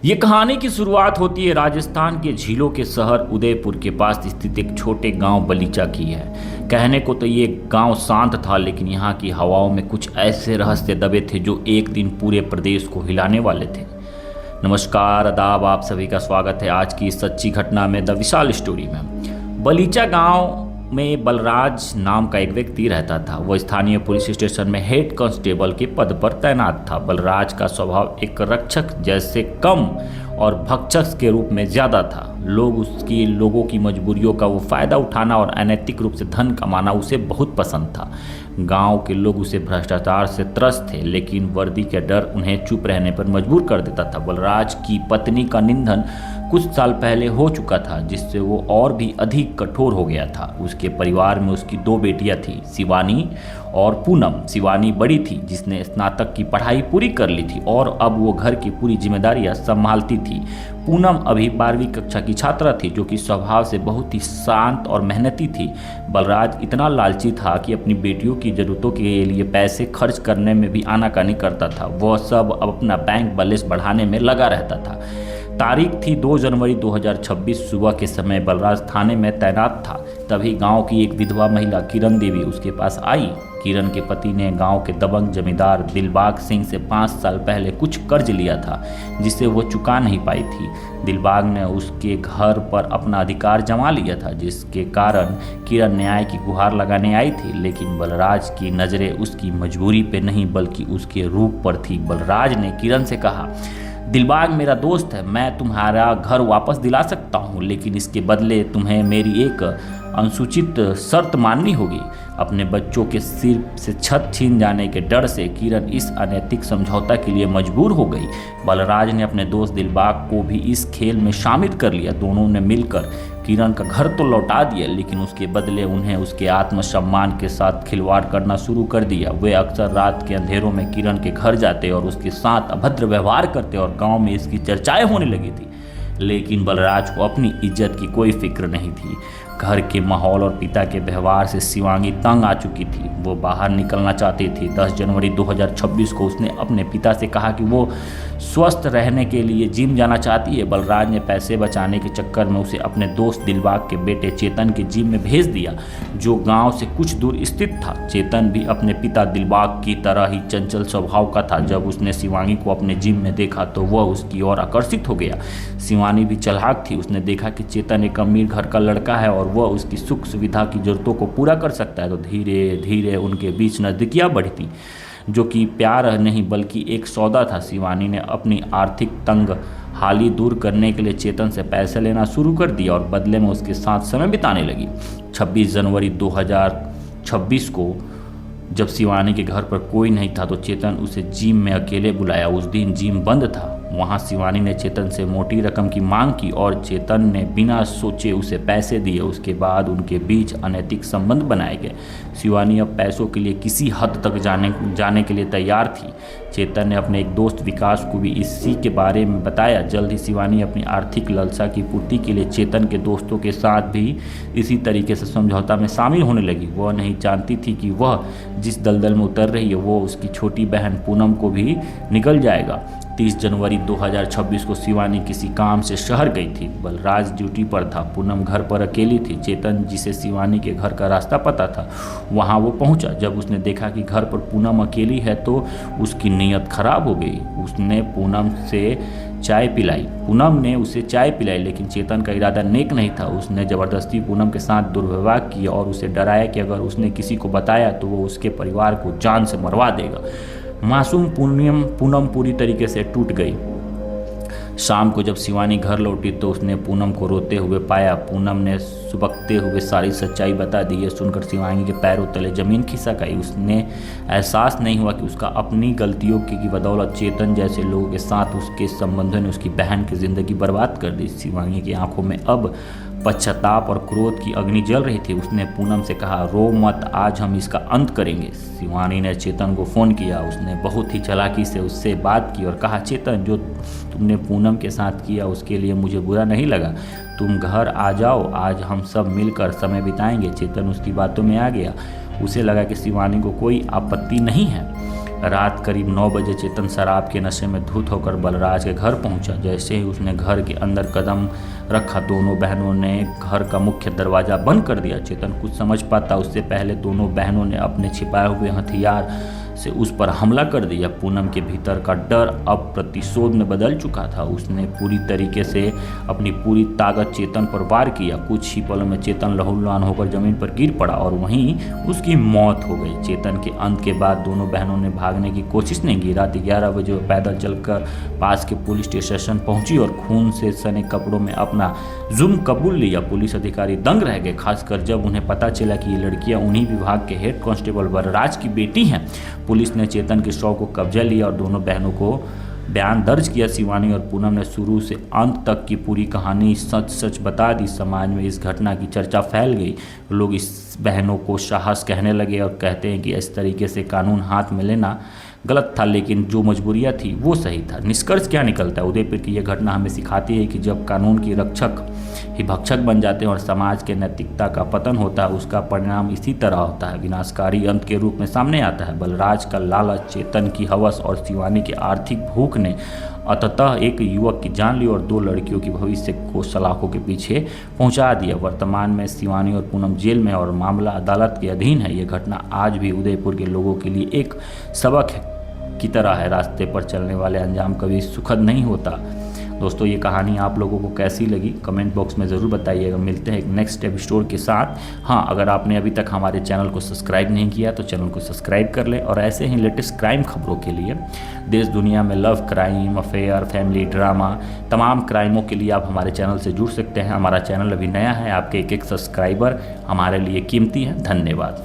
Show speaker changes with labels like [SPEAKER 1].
[SPEAKER 1] ये कहानी की शुरुआत होती है राजस्थान के झीलों के शहर उदयपुर के पास स्थित एक छोटे गांव बलीचा की है। कहने को तो ये गांव शांत था, लेकिन यहाँ की हवाओं में कुछ ऐसे रहस्य दबे थे जो एक दिन पूरे प्रदेश को हिलाने वाले थे। नमस्कार, आदाब, आप सभी का स्वागत है आज की इस सच्ची घटना में, द विशाल स्टोरी में। बलीचा गांव में बलराज नाम का एक व्यक्ति रहता था। वह स्थानीय पुलिस स्टेशन में हेड कांस्टेबल के पद पर तैनात था। बलराज का स्वभाव एक रक्षक जैसे कम और भक्षक के रूप में ज़्यादा था। लोगों की मजबूरियों का वो फ़ायदा उठाना और अनैतिक रूप से धन कमाना उसे बहुत पसंद था। गांव के लोग उसे भ्रष्टाचार से त्रस्त थे, लेकिन वर्दी के डर उन्हें चुप रहने पर मजबूर कर देता था। बलराज की पत्नी का निधन कुछ साल पहले हो चुका था, जिससे वो और भी अधिक कठोर हो गया था। उसके परिवार में उसकी दो बेटियां थीं, शिवानी और पूनम। शिवानी बड़ी थी, जिसने स्नातक की पढ़ाई पूरी कर ली थी और अब वो घर की पूरी जिम्मेदारियां संभालती थी। पूनम अभी 12वीं कक्षा की छात्रा थी, जो कि स्वभाव से बहुत ही शांत और मेहनती थी। बलराज इतना लालची था कि अपनी बेटियों की ज़रूरतों के लिए पैसे खर्च करने में भी आनाकानी करता था। वह सब अब अपना बैंक बैलेंस बढ़ाने में लगा रहता था। तारीख थी 2 जनवरी 2026। सुबह के समय बलराज थाने में तैनात था। तभी गांव की एक विधवा महिला किरण देवी उसके पास आई। किरण के पति ने गांव के दबंग जमींदार दिलबाग सिंह से 5 साल पहले कुछ कर्ज लिया था, जिसे वो चुका नहीं पाई थी। दिलबाग ने उसके घर पर अपना अधिकार जमा लिया था, जिसके कारण किरण न्याय की गुहार लगाने आई थी। लेकिन बलराज की नज़रें उसकी मजबूरी पे नहीं बल्कि उसके रूप पर थी। बलराज ने किरण से कहा, दिलबाग मेरा दोस्त है, मैं तुम्हारा घर वापस दिला सकता हूँ, लेकिन इसके बदले तुम्हें मेरी एक अनुसूचित शर्त माननी होगी। अपने बच्चों के सिर से छत छीन जाने के डर से किरण इस अनैतिक समझौता के लिए मजबूर हो गई। बलराज ने अपने दोस्त दिलबाग को भी इस खेल में शामिल कर लिया। दोनों ने मिलकर किरण का घर तो लौटा दिया, लेकिन उसके बदले उन्हें उसके आत्मसम्मान के साथ खिलवाड़ करना शुरू कर दिया। वे अक्सर रात के अंधेरों में किरण के घर जाते और उसके साथ अभद्र व्यवहार करते और गांव में इसकी चर्चाएं होने लगी थी। लेकिन बलराज को अपनी इज्जत की कोई फिक्र नहीं थी। घर के माहौल और पिता के व्यवहार से शिवांगी तंग आ चुकी थी। वो बाहर निकलना चाहती थी। 10 जनवरी 2026 को उसने अपने पिता से कहा कि वो स्वस्थ रहने के लिए जिम जाना चाहती है। बलराज ने पैसे बचाने के चक्कर में उसे अपने दोस्त दिलबाग के बेटे चेतन के जिम में भेज दिया, जो गांव से कुछ दूर स्थित था। चेतन भी अपने पिता दिलबाग की तरह ही चंचल स्वभाव का था। जब उसने शिवांगी को अपने जिम में देखा तो वह उसकी ओर आकर्षित हो गया। शिवानी भी चालाक थी। उसने देखा कि चेतन एक अमीर घर का लड़का है और वह उसकी सुख सुविधा की जरूरतों को पूरा कर सकता है, तो धीरे धीरे उनके बीच नज़दीकियाँ बढ़ती, जो कि प्यार नहीं बल्कि एक सौदा था। शिवानी ने अपनी आर्थिक तंग हाली दूर करने के लिए चेतन से पैसे लेना शुरू कर दिया और बदले में उसके साथ समय बिताने लगी। 26 जनवरी 2026 को जब शिवानी के घर पर कोई नहीं था तो चेतन उसे जिम में अकेले बुलाया। उस दिन जिम बंद था। वहाँ शिवानी ने चेतन से मोटी रकम की मांग की और चेतन ने बिना सोचे उसे पैसे दिए। उसके बाद उनके बीच अनैतिक संबंध बनाए गए। शिवानी अब पैसों के लिए किसी हद तक जाने के लिए तैयार थी। चेतन ने अपने एक दोस्त विकास को भी इसी के बारे में बताया। जल्द ही शिवानी अपनी आर्थिक लालसा की पूर्ति के लिए चेतन के दोस्तों के साथ भी इसी तरीके से समझौता में शामिल होने लगी। वह नहीं जानती थी कि वह जिस दलदल में उतर रही है वो उसकी छोटी बहन पूनम को भी निकल जाएगा। 30 जनवरी 2026 को शिवानी किसी काम से शहर गई थी। बलराज ड्यूटी पर था। पूनम घर पर अकेली थी। चेतन, जिसे शिवानी के घर का रास्ता पता था, वहां वो पहुंचा। जब उसने देखा कि घर पर पूनम अकेली है तो उसकी नीयत खराब हो गई। उसने पूनम ने उसे चाय पिलाई, लेकिन चेतन का इरादा नेक नहीं था। उसने ज़बरदस्ती पूनम के साथ दुर्व्यवहार किया और उसे डराया कि अगर उसने किसी को बताया तो वो उसके परिवार को जान से मरवा देगा। मासूम पूनम पूरी तरीके से टूट गई। शाम को जब शिवानी घर लौटी तो उसने पूनम को रोते हुए पाया। पूनम ने सुबकते हुए सारी सच्चाई बता दी। ये सुनकर शिवानी के पैरों तले जमीन खिसक आई। उसने एहसास नहीं हुआ कि उसका अपनी गलतियों की बदौलत चेतन जैसे लोगों के साथ उसके संबंधों ने उसकी बहन की ज़िंदगी बर्बाद कर दी। शिवानी की आंखों में अब पश्चाताप और क्रोध की अग्नि जल रही थी। उसने पूनम से कहा, रो मत, आज हम इसका अंत करेंगे। शिवानी ने चेतन को फ़ोन किया। उसने बहुत ही चालाकी से उससे बात की और कहा, चेतन, जो तुमने पूनम के साथ किया उसके लिए मुझे बुरा नहीं लगा। तुम घर आ जाओ, आज हम सब मिलकर समय बिताएंगे। चेतन उसकी बातों में आ गया। उसे लगा कि शिवानी को कोई आपत्ति नहीं है। रात करीब 9 बजे चेतन शराब के नशे में धुत होकर बलराज के घर पहुंचा। जैसे ही उसने घर के अंदर कदम रखा, दोनों बहनों ने घर का मुख्य दरवाज़ा बंद कर दिया। चेतन कुछ समझ पाता उससे पहले दोनों बहनों ने अपने छिपाए हुए हथियार से उस पर हमला कर दिया। पूनम के भीतर का डर अब प्रतिशोध में बदल चुका था। उसने पूरी तरीके से अपनी पूरी ताकत चेतन पर वार किया। कुछ ही पलों में चेतन लहूलुहान होकर जमीन पर गिर पड़ा और वहीं उसकी मौत हो गई। चेतन के अंत के बाद दोनों बहनों ने भागने की कोशिश नहीं की। रात 11 बजे वो पैदल चलकर पास के पुलिस स्टेशन पहुंची और खून से सने कपड़ों में अपना जुर्म कबूल लिया। पुलिस अधिकारी दंग रह गए, खासकर जब उन्हें पता चला कि ये लड़कियां उन्हीं विभाग के हेड कांस्टेबल बलराज की बेटी हैं। पुलिस ने चेतन के शव को कब्जा लिया और दोनों बहनों को बयान दर्ज किया। शिवानी और पूनम ने शुरू से अंत तक की पूरी कहानी सच सच बता दी। समाज में इस घटना की चर्चा फैल गई। लोग इस बहनों को साहस कहने लगे और कहते हैं कि इस तरीके से कानून हाथ में लेना गलत था, लेकिन जो मजबूरियाँ थी वो सही था। निष्कर्ष क्या निकलता है? उदयपुर की यह घटना हमें सिखाती है कि जब कानून की रक्षक ही भक्षक बन जाते हैं और समाज के नैतिकता का पतन होता है, उसका परिणाम इसी तरह होता है, विनाशकारी अंत के रूप में सामने आता है। बलराज का लालच, चेतन की हवस और शिवानी की आर्थिक भूख ने अंततः एक युवक की जान ली और 2 लड़कियों की भविष्य को सलाखों के पीछे पहुंचा दिया। वर्तमान में शिवानी और पूनम जेल में और मामला अदालत के अधीन है। ये घटना आज भी उदयपुर के लोगों के लिए एक सबक की तरह है। रास्ते पर चलने वाले अंजाम कभी सुखद नहीं होता। दोस्तों, ये कहानी आप लोगों को कैसी लगी कमेंट बॉक्स में ज़रूर बताइएगा। मिलते हैं एक नेक्स्ट एपिसोड के साथ। हाँ, अगर आपने अभी तक हमारे चैनल को सब्सक्राइब नहीं किया तो चैनल को सब्सक्राइब कर लें और ऐसे ही लेटेस्ट क्राइम खबरों के लिए, देश दुनिया में love crime, affair, family drama, तमाम क्राइमों के लिए आप हमारे चैनल से जुड़ सकते हैं। हमारा चैनल अभी नया है, आपके एक एक सब्सक्राइबर हमारे लिए कीमती है। धन्यवाद।